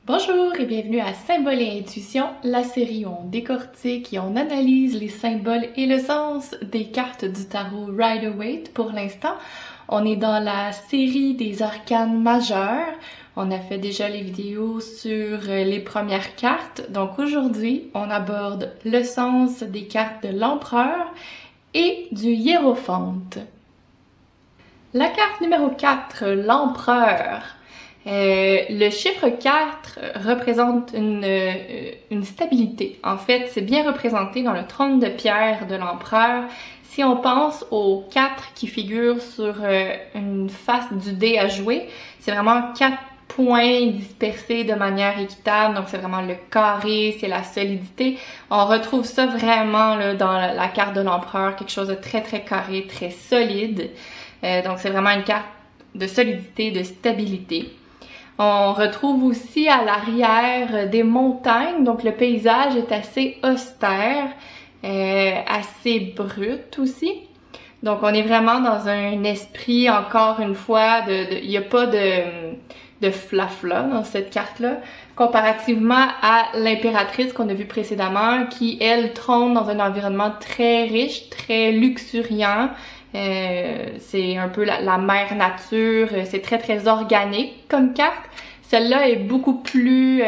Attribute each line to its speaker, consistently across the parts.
Speaker 1: Bonjour et bienvenue à Symboles et Intuition, la série où on décortique et on analyse les symboles et le sens des cartes du tarot Rider-Waite. Pour l'instant, on est dans la série des arcanes majeurs. On a fait déjà les vidéos sur les premières cartes. Donc aujourd'hui, on aborde le sens des cartes de l'Empereur et du Hiérophante. La carte numéro 4, l'Empereur. Le chiffre 4 représente une stabilité. En fait, c'est bien représenté dans le trône de pierre de l'empereur. Si on pense aux 4 qui figurent sur une face du dé à jouer, c'est vraiment 4 points dispersés de manière équitable. Donc, c'est vraiment le carré, c'est la solidité. On retrouve ça vraiment là, dans la carte de l'empereur, quelque chose de très carré, très solide. Donc, c'est vraiment une carte de solidité, de stabilité. On retrouve aussi à l'arrière des montagnes, donc le paysage est assez austère, assez brut aussi. Donc on est vraiment dans un esprit, encore une fois, il n'y a pas de flafla dans cette carte-là, comparativement à l'impératrice qu'on a vue précédemment, qui, elle, trône dans un environnement très riche, très luxuriant. C'est un peu la mère nature, c'est très organique comme carte. Celle-là est beaucoup plus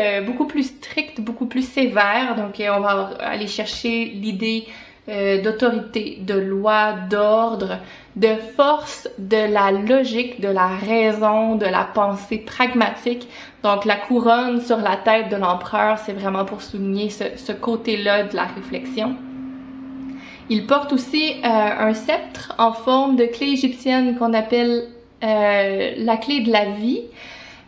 Speaker 1: stricte, beaucoup plus sévère, donc on va aller chercher l'idée d'autorité, de loi, d'ordre, de force, de la logique, de la raison, de la pensée pragmatique. Donc la couronne sur la tête de l'empereur, c'est vraiment pour souligner ce côté-là de la réflexion. Il porte aussi un sceptre en forme de clé égyptienne qu'on appelle la clé de la vie,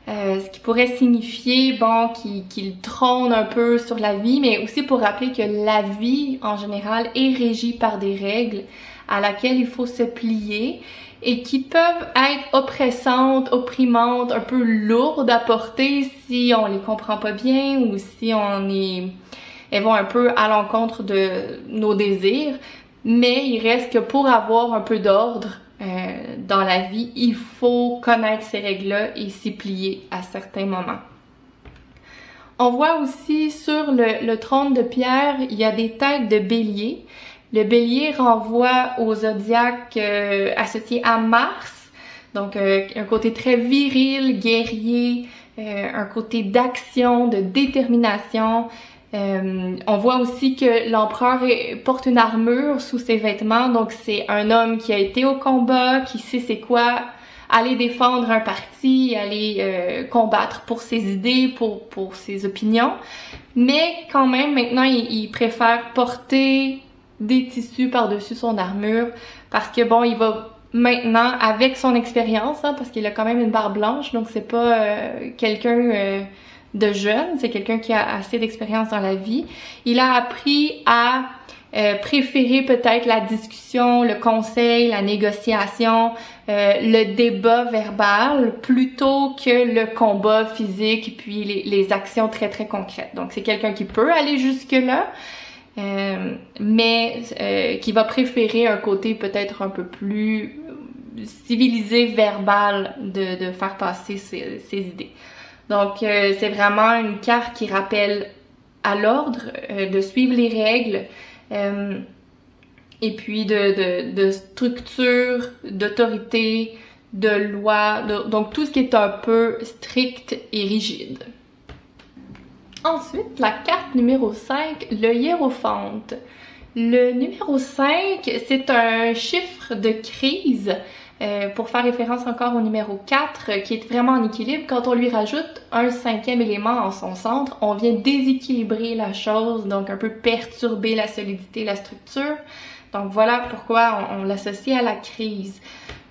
Speaker 1: ce qui pourrait signifier bon qu'il trône un peu sur la vie, mais aussi pour rappeler que la vie en général est régie par des règles à laquelle il faut se plier et qui peuvent être oppressantes, opprimantes, un peu lourdes à porter si on les comprend pas bien ou si elles vont un peu à l'encontre de nos désirs, mais il reste que pour avoir un peu d'ordre dans la vie, il faut connaître ces règles-là et s'y plier à certains moments. On voit aussi sur le trône de pierre, il y a des têtes de bélier. Le bélier renvoie au zodiaque associé à Mars, donc un côté très viril, guerrier, un côté d'action, de détermination. On voit aussi que l'empereur porte une armure sous ses vêtements, donc c'est un homme qui a été au combat, qui sait c'est quoi aller défendre un parti, aller combattre pour ses idées, pour ses opinions, mais quand même maintenant il préfère porter des tissus par-dessus son armure parce que bon, il va maintenant avec son expérience, hein, parce qu'il a quand même une barbe blanche, donc c'est pas quelqu'un de jeune, c'est quelqu'un qui a assez d'expérience dans la vie. Il a appris à préférer peut-être la discussion, le conseil, la négociation, le débat verbal plutôt que le combat physique puis les actions très concrètes. Donc c'est quelqu'un qui peut aller jusque-là, mais qui va préférer un côté peut-être un peu plus civilisé, verbal de faire passer ses idées. Donc, c'est vraiment une carte qui rappelle à l'ordre de suivre les règles et puis de structure, d'autorité, de loi, donc tout ce qui est un peu strict et rigide. Ensuite, la carte numéro 5, le Hiérophante. Le numéro 5, c'est un chiffre de crise. Pour faire référence encore au numéro 4, qui est vraiment en équilibre. Quand on lui rajoute un 5e élément en son centre, on vient déséquilibrer la chose, donc un peu perturber la solidité, la structure. Donc voilà pourquoi on l'associe à la crise.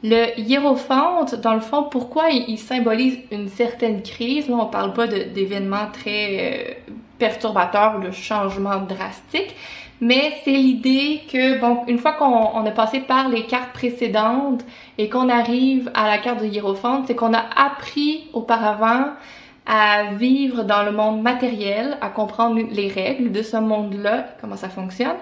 Speaker 1: Le Hiérophante, dans le fond, pourquoi il symbolise une certaine crise? Là, on parle pas d'événements très perturbateurs ou de changements drastiques, mais c'est l'idée que, bon, une fois qu'on a passé par les cartes précédentes et qu'on arrive à la carte de Hiérophante, c'est qu'on a appris auparavant à vivre dans le monde matériel, à comprendre les règles de ce monde-là, comment ça fonctionne.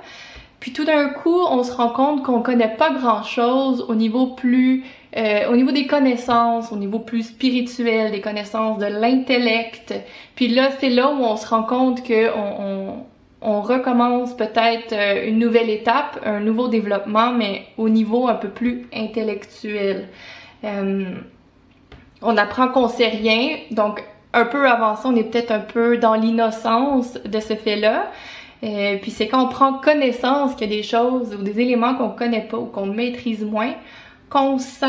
Speaker 1: Puis tout d'un coup, on se rend compte qu'on connaît pas grand-chose au niveau plus au niveau des connaissances, au niveau plus spirituel, des connaissances de l'intellect. Puis là, c'est là où on se rend compte que on recommence peut-être une nouvelle étape, un nouveau développement, mais au niveau un peu plus intellectuel. On apprend qu'on sait rien, donc un peu avant ça, on est peut-être un peu dans l'innocence de ce fait-là. Puis c'est quand on prend connaissance qu'il y a des choses ou des éléments qu'on connaît pas ou qu'on maîtrise moins, qu'on sent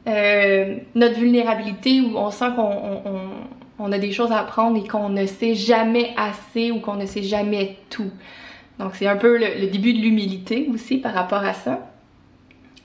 Speaker 1: notre vulnérabilité ou on sent qu'on a des choses à apprendre et qu'on ne sait jamais assez ou qu'on ne sait jamais tout. Donc c'est un peu le début de l'humilité aussi par rapport à ça.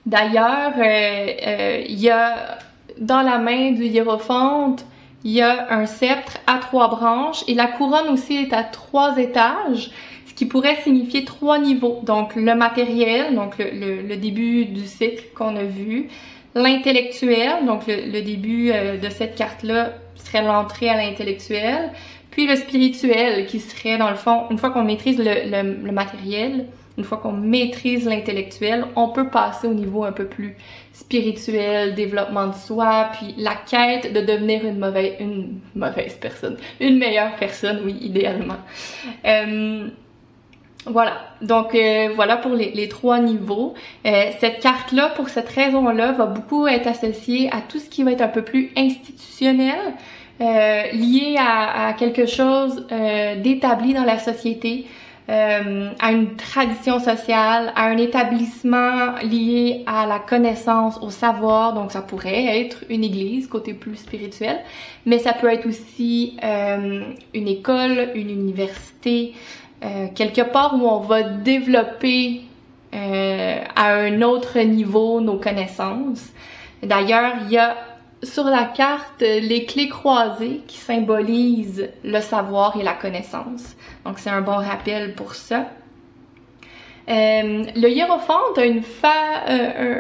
Speaker 1: D'ailleurs, il y a dans la main du hiérophante, il y a un sceptre à 3 branches et la couronne aussi est à 3 étages, ce qui pourrait signifier 3 niveaux. Donc le matériel, donc le début du cycle qu'on a vu, l'intellectuel, donc le début de cette carte-là serait l'entrée à l'intellectuel, puis le spirituel qui serait dans le fond, une fois qu'on maîtrise le matériel, une fois qu'on maîtrise l'intellectuel, on peut passer au niveau un peu plus spirituel, développement de soi, puis la quête de devenir une mauvaise personne, une meilleure personne, oui, idéalement. Voilà, donc voilà pour les 3 niveaux. Cette carte-là, pour cette raison-là, va beaucoup être associée à tout ce qui va être un peu plus institutionnel, lié à quelque chose d'établi dans la société, à une tradition sociale, à un établissement lié à la connaissance, au savoir. Donc ça pourrait être une église, côté plus spirituel, mais ça peut être aussi une école, une université, quelque part où on va développer à un autre niveau nos connaissances. D'ailleurs, il y a sur la carte les clés croisées qui symbolisent le savoir et la connaissance. Donc c'est un bon rappel pour ça. Le hiérophante a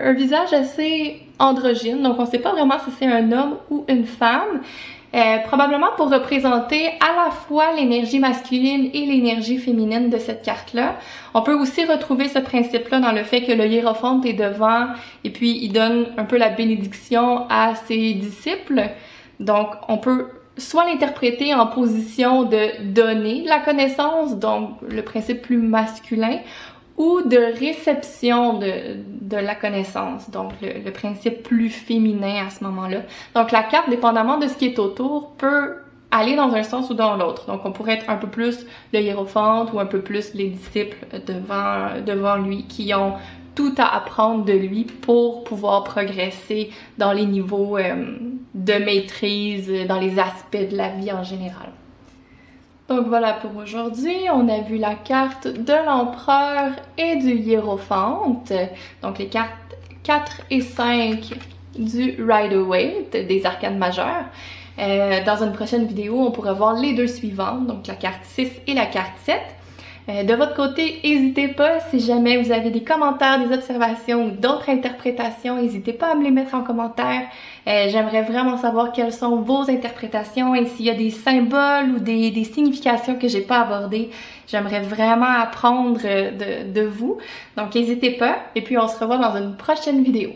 Speaker 1: un visage assez androgyne, donc on ne sait pas vraiment si c'est un homme ou une femme. Probablement pour représenter à la fois l'énergie masculine et l'énergie féminine de cette carte-là. On peut aussi retrouver ce principe-là dans le fait que le hiérophante est devant et puis il donne un peu la bénédiction à ses disciples. Donc on peut soit l'interpréter en position de donner la connaissance, donc le principe plus masculin, ou de réception de la connaissance, donc le principe plus féminin à ce moment-là. Donc la carte, dépendamment de ce qui est autour, peut aller dans un sens ou dans l'autre. Donc on pourrait être un peu plus le hiérophante ou un peu plus les disciples devant lui qui ont tout à apprendre de lui pour pouvoir progresser dans les niveaux de maîtrise, dans les aspects de la vie en général. Donc voilà pour aujourd'hui, on a vu la carte de l'empereur et du hiérophante, donc les cartes 4 et 5 du Rider-Waite, des arcanes majeures. Dans une prochaine vidéo, on pourra voir les 2 suivantes, donc la carte 6 et la carte 7. De votre côté, n'hésitez pas, si jamais vous avez des commentaires, des observations ou d'autres interprétations, n'hésitez pas à me les mettre en commentaire. J'aimerais vraiment savoir quelles sont vos interprétations et s'il y a des symboles ou des significations que j'ai pas abordées. J'aimerais vraiment apprendre de vous. Donc n'hésitez pas et puis on se revoit dans une prochaine vidéo.